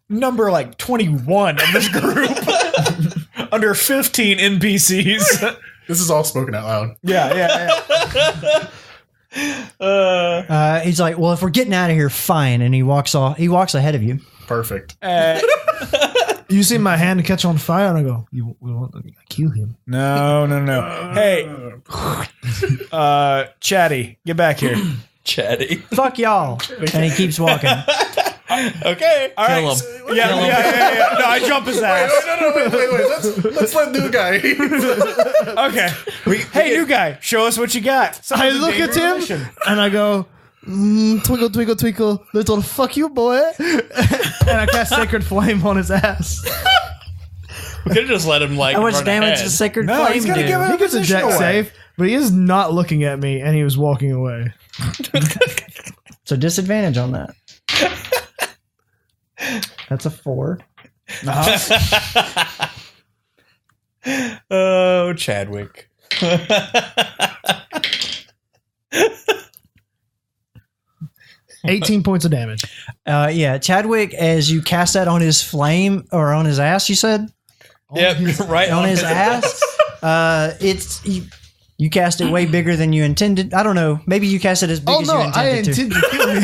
number 21 of this group. Under 15 NPCs. This is all spoken out loud. Yeah. He's like, well, if we're getting out of here, fine. And he walks off. He walks ahead of you. Perfect. You see my hand catch on fire, and I go, we want to kill him. No. Hey, Chatty, get back here. Chatty. Fuck y'all. And he keeps walking. Okay. All right. Kill him. Yeah. No, I jump his ass. No, wait. Let's let new guy. Okay. Hey, new guy, show us what you got. I look at him, and I go, twinkle, twinkle, twinkle, little fuck you, boy. And I cast Sacred Flame on his ass. We could have just let him How much run damage ahead. does Sacred No, Flame he's gotta do? give it He gets a position deck away. save, but he is not looking at me, and he was walking away. So disadvantage on that. That's a 4. Oh, Chadwick. 18 points of damage. Yeah, Chadwick, as you cast that on his flame or on his ass, you said Yep, right on his ass. It's you cast it way bigger than you intended. I don't know. Maybe you cast it as big Oh as no, you I intended to. intend to kill him.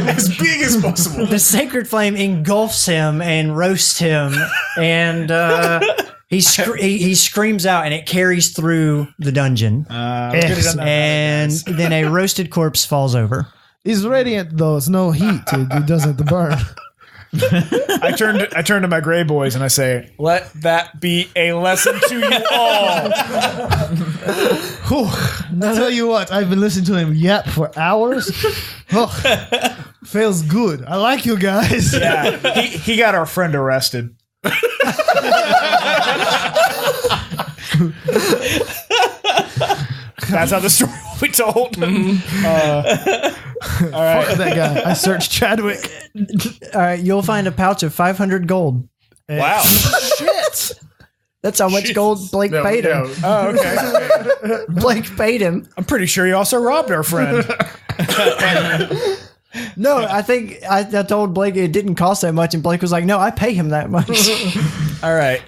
As big as possible. The sacred flame engulfs him and roasts him, and he screams out, and it carries through the dungeon. And then a roasted corpse falls over. He's radiant though. It's no heat. It doesn't burn. I turn to my gray boys and I say, "Let that be a lesson to you all." I tell you what, I've been listening to him yap for hours. Feels good. I like you guys. Yeah, he got our friend arrested. That's how the story will be told. All right. Fuck that guy. I searched Chadwick. All right, you'll find a pouch of 500 gold. Wow. Shit. That's how much gold Blake paid him. Oh, okay. Blake paid him. I'm pretty sure he also robbed our friend. No, I think I told Blake it didn't cost that much, and Blake was like, "No, I pay him that much." All right.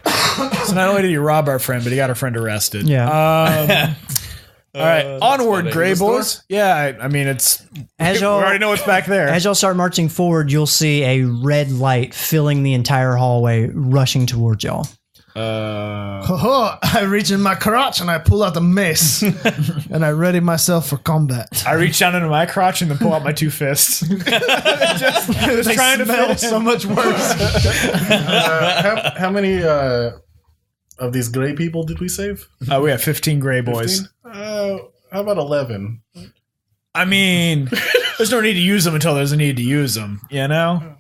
So not only did he rob our friend, but he got our friend arrested. Yeah. All right. Onward, funny. Gray Was the door? Boys. Yeah, I mean, it's. As We y'all, already know what's back there. as y'all start marching forward, you'll see a red light filling the entire hallway, rushing towards y'all. I reach in my crotch and I pull out the mace. And I ready myself for combat. I reach down into my crotch and then pull out my two fists. just They trying to smell fit so much worse. How many of these gray people did we save? We have 15 Gray Boys. 15? How about 11? I mean, there's no need to use them until there's a need to use them, you know?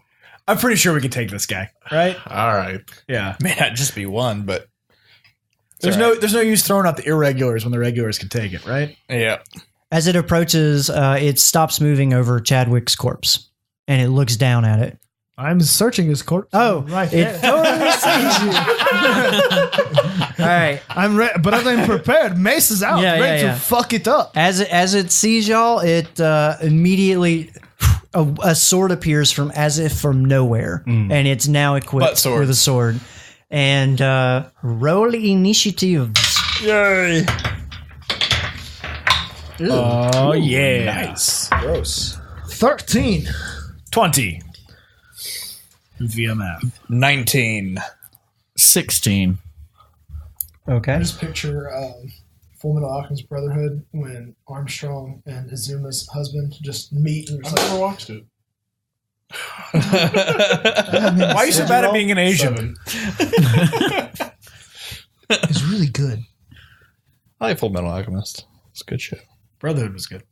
I'm pretty sure we can take this guy, right? All right. Yeah. May not just be one, but There's no use throwing out the irregulars when the regulars can take it, right? yeah. As it approaches, it stops moving over Chadwick's corpse, and it looks down at it. I'm searching his corpse. Oh, right it there. totally sees you. All right. I'm ready, but I'm prepared. Mace is out, Yeah, ready yeah, yeah. to fuck it up. As it sees y'all, it immediately a sword appears from as if from nowhere, and it's now equipped Butt sword. with a sword. And roll initiatives. Yay! Oh yeah! Nice. Gross. 13. 20. Via math. 19. 16. Okay. I just picture Full Metal Alchemist Brotherhood when Armstrong and Izuma's husband just meet and it's I like, never watched it. Why are you so bad at being an Asian? it's really good. I like Full Metal Alchemist. It's a good show. Brotherhood was good.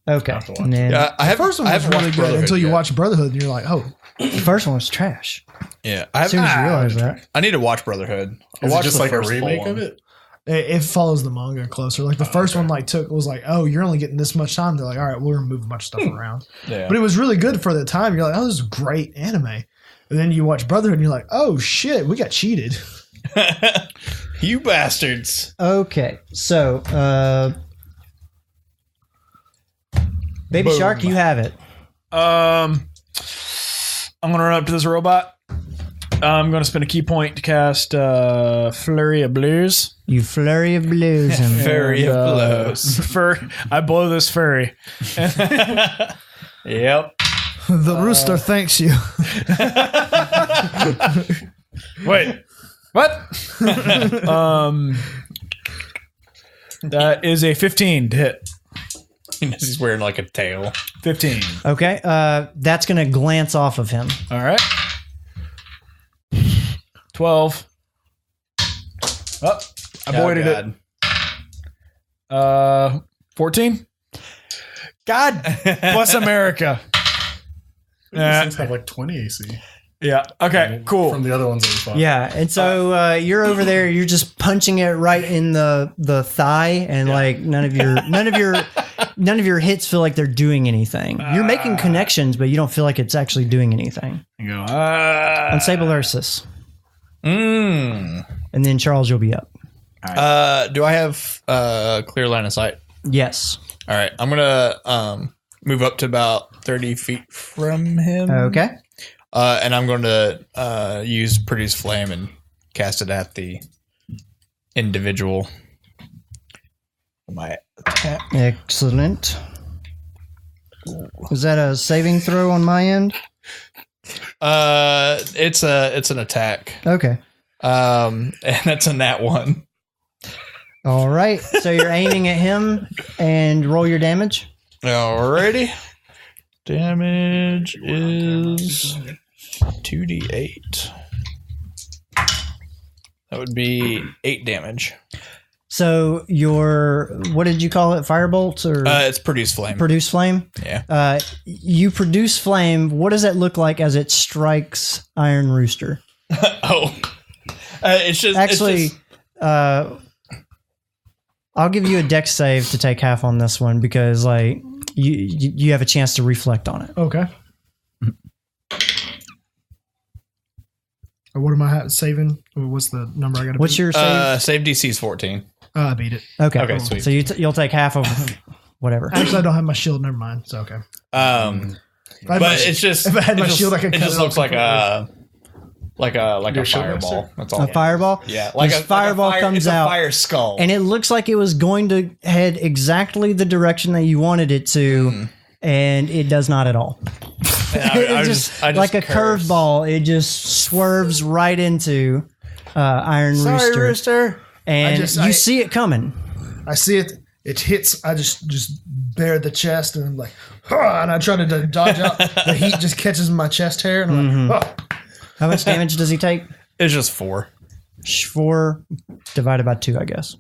Okay. have to watch And then Yeah, I The haven't. first one I was haven't really watched good Brotherhood until you yet. watch Brotherhood and you're like, oh, the first one was trash. Yeah, I As soon as you haven't. realize that. I need to watch Brotherhood. I Is it watched just the like a first full remake one. of it? it follows the manga closer. Like the first one was like, oh, you're only getting this much time. They're like, all right, we're gonna move a bunch of stuff around. Yeah. But it was really good for the time. You're like, oh, this is great anime. And then you watch Brotherhood and you're like, oh shit, we got cheated. You bastards. Okay. So, Baby Boom. Shark, you have it. I'm gonna run up to this robot. I'm gonna spend a key point to cast Flurry of Blues. You flurry of blues him. Fairy And, of blows. I blow this furry. Yep. The rooster thanks you. Wait, what? That is a 15 to hit. He's wearing like a tail. 15. Okay. That's going to glance off of him. All right. 12. Oh, I voided God. it. 14. God bless America. These things have like 20 AC. Yeah. Okay. Cool. From the other ones that we fought. Yeah. And so you're over there. You're just punching it right in the thigh, and like none of your hits feel like they're doing anything. You're making connections, but you don't feel like it's actually doing anything. You go. Unsable Ursus. Mm. And then Charles, you'll be up. Do I have clear line of sight? Yes. All right. I'm gonna move up to about 30 feet from him. Okay. And I'm going to use Produce Flame and cast it at the individual. My attack. Excellent. Was that a saving throw on my end? It's an attack. Okay. And that's a nat 1. All right. So you're aiming at him and roll your damage. Alrighty. Damage is 2d8. That would be 8 damage. So your, what did you call it? Firebolts or It's Produce Flame. produce flame? Yeah. You produce flame. What does that look like as it strikes Iron Rooster? Oh. It's just Actually, it's just, I'll give you a dex save to take half on this one because like you have a chance to reflect on it. Okay. What am I saving? What's the number I got to What's your save? save DC is 14. I beat it. Okay. Okay, sweet. So you'll take half of whatever. Actually, I don't have my shield. Never mind. It's okay. But If I had my- it's just if I had it my just- shield, I could it cut just it looks off like a Your shield fireball. master? That's all. A fireball? Yeah, like This a fireball fire, comes it's out. a fire skull. And it looks like it was going to head exactly the direction that you wanted it to, and it does not at all. I It just like a curse. curveball, it just swerves right into Iron Rooster. And you see it coming. I see it. It hits. I just bare the chest, and I'm like, "Huh," and I try to dodge out. The heat just catches my chest hair, and I'm like, "Oh." How much damage does he take? It's just 4. 4 divided by 2, I guess.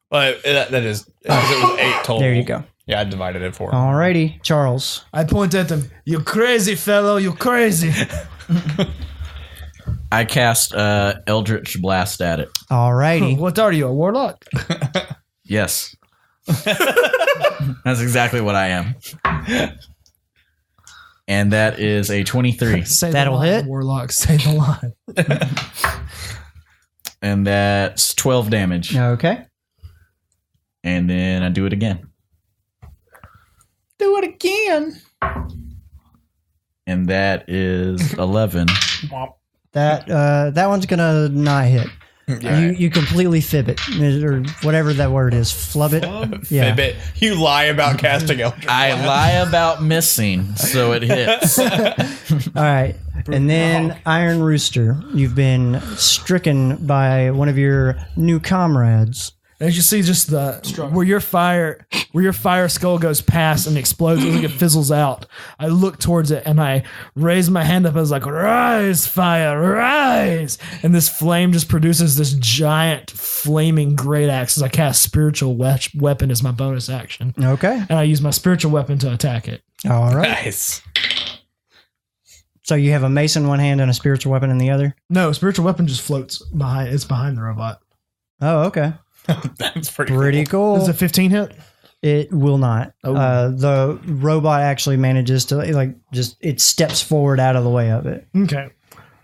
But that is it was 8 total. There you go. Yeah, I divided it 4. Alrighty, Charles. I point at him. You crazy fellow. You crazy. I cast Eldritch Blast at it. Alrighty. What are you, a warlock? Yes. That's exactly what I am. And that is a 23. Say the That'll line, hit. Warlock. Say the line. And that's 12 damage. Okay. And then I do it again. Do it again. And that is 11 That one's gonna not hit. You completely fib it, or whatever that word is. Flub it. Yeah. Fib it. You lie about casting Eldritch I Blast. lie about missing, so it hits. All right. And then Iron Rooster, you've been stricken by one of your new comrades. As you see, just where your fire skull goes past and explodes, it looks like it fizzles out. I look towards it and I raise my hand up. I was like, "Rise, fire, rise!" And this flame just produces this giant flaming great axe as I cast spiritual weapon as my bonus action, Okay. and I use my spiritual weapon to attack it. All right. Nice. So you have a mace in one hand and a spiritual weapon in the other? No, spiritual weapon just floats behind. It's behind the robot. Oh, okay. That's pretty Pretty cool. Does a 15 hit? It will not. The robot actually manages to it steps forward out of the way of it. Okay.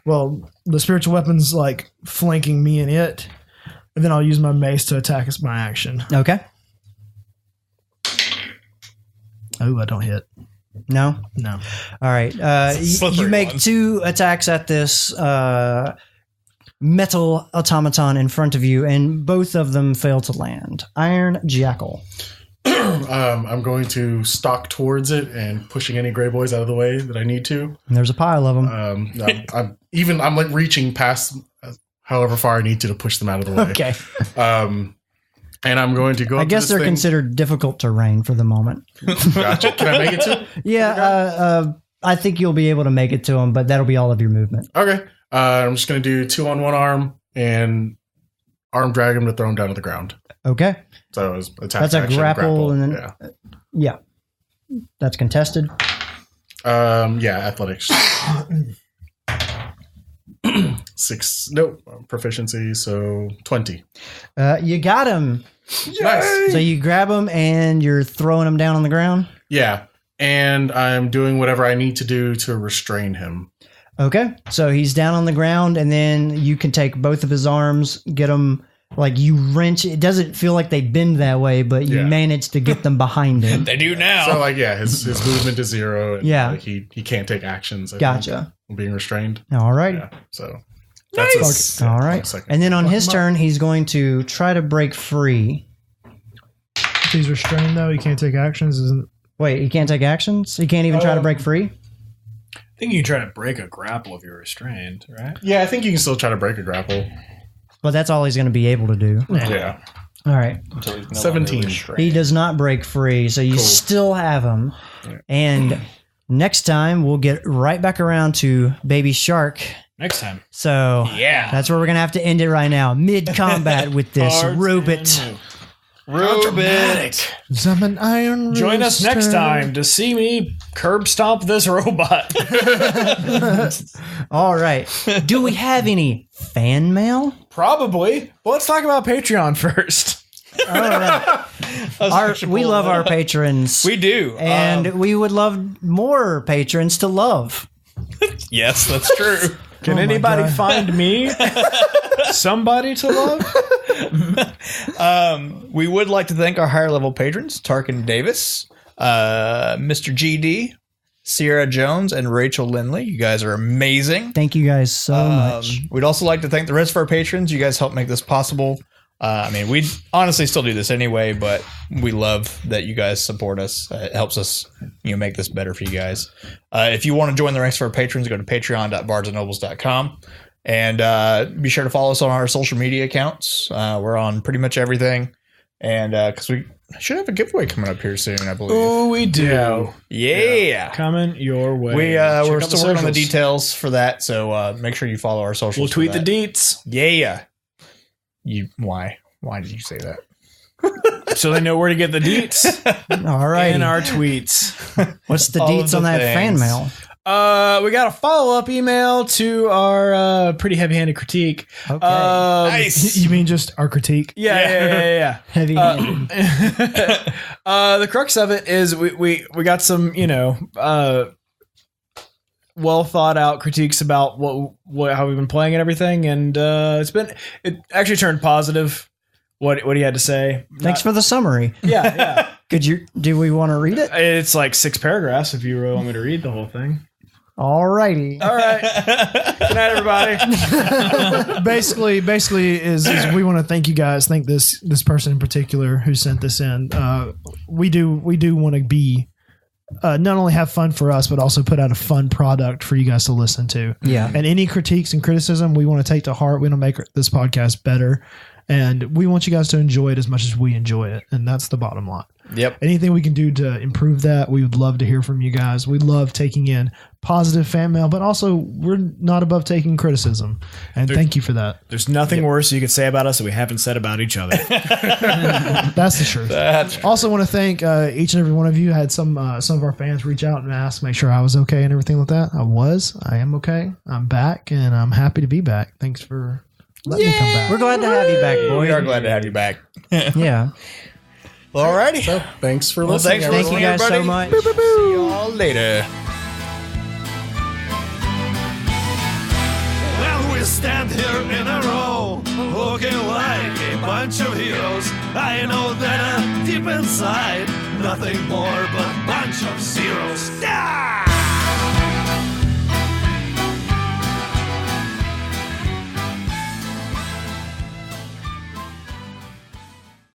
Well, the spiritual weapon's like flanking me and it, and then I'll use my mace to attack as my action. Okay. Oh, I don't hit. No. No. All right. You Slippery make one. 2 attacks at this metal automaton in front of you, and both of them fail to land. Iron Jackal. I'm going to stalk towards it and pushing any gray boys out of the way that I need to. And there's a pile of them. I'm like reaching past however far I need to push them out of the way. Okay. And I'm going to go. I up to guess this they're thing. considered difficult terrain for the moment. Gotcha. Can I make it to? Yeah, I think you'll be able to make it to them, but that'll be all of your movement. Okay. I'm just going to do 2 on one arm and arm drag him to throw him down to the ground. Okay. So it was attack. That's a action, grapple, and then yeah, that's contested. Athletics. 6. Nope. Proficiency. So 20. You got him. Nice. So you grab him and you're throwing him down on the ground. Yeah. And I'm doing whatever I need to do to restrain him. Okay. So he's down on the ground, and then you can take both of his arms, get him, like you wrench. It doesn't feel like they bend that way, but you manage to get them behind him. They do now. So his movement is 0. And Yeah. he can't take actions. Gotcha. Being restrained. All right. Yeah. So that's All right. And then on his turn, he's going to try to break free. If he's restrained, though, he can't take actions. Wait, he can't take actions? He can't even try to break free? I think you can try to break a grapple if you're restrained, right? Yeah, I think you can still try to break a grapple. But that's all he's going to be able to do. Yeah. All right. 17. He does not break free, so you still have him. And next time, we'll get right back around to Baby Shark. Next time. So that's where we're going to have to end it right now. Mid-combat with this robot. Robot. I'm an iron Join us rooster. next time to see me curb stomp this robot. All right. Do we have any fan mail? Probably. Well, let's talk about Patreon first. All right. We love our patrons. We do. And we would love more patrons to love. Yes, that's true. Can anybody find me somebody to love? We would like to thank our higher level patrons, Tarken Davis, Mr. GD, Sierra Jones, and Rachel Lindley. You guys are amazing. Thank you guys so much. We'd also like to thank the rest of our patrons. You guys help make this possible. We honestly still do this anyway, but we love that you guys support us. It helps us, make this better for you guys. If you want to join the ranks of our patrons, go to patreon.bardsnobles.com. And be sure to follow us on our social media accounts. We're on pretty much everything. And because we should have a giveaway coming up here soon, I believe. Oh, we do. Yeah. Coming your way. We're Check out still working on the socials. details for that. So make sure you follow our socials. We'll for tweet the that. deets Yeah. Why did you say that? so they know where to get the deets All right. in our tweets. What's the all of deets the on that fan things. mail? We got a follow-up email to our pretty heavy-handed critique. Okay. Nice. You mean just our critique? Yeah. Heavy handed. The crux of it is we got some, well thought out critiques about what how we've been playing and everything, and it actually turned positive. What he had to say. Thanks for the summary. Yeah. Do we want to read it? It's like 6 paragraphs if you really want me to read the whole thing. Alrighty. All right. Good night, everybody. basically is we want to thank you guys. Thank this person in particular who sent this in. We do want to be not only have fun for us, but also put out a fun product for you guys to listen to. Yeah. And any critiques and criticism we want to take to heart. We want to make this podcast better, and we want you guys to enjoy it as much as we enjoy it. And that's the bottom line. Yep. Anything we can do to improve that, we would love to hear from you guys. We love taking in positive fan mail, but also we're not above taking criticism. And thank you for that. There's nothing worse you could say about us that we haven't said about each other. That's the truth. Also want to thank each and every one of you. I had some of our fans reach out and ask, make sure I was okay and everything like that. I am okay. I'm back, and I'm happy to be back. Thanks for letting me come back. We're glad to have you back, boy. We are glad to have you back. Yeah. Alrighty. So thanks for listening. Thanks for Thank you listening, guys so everybody. much. See y'all later. Well, we stand here in a row, looking like a bunch of heroes. I know that deep inside, nothing more but a bunch of zeros. Ah!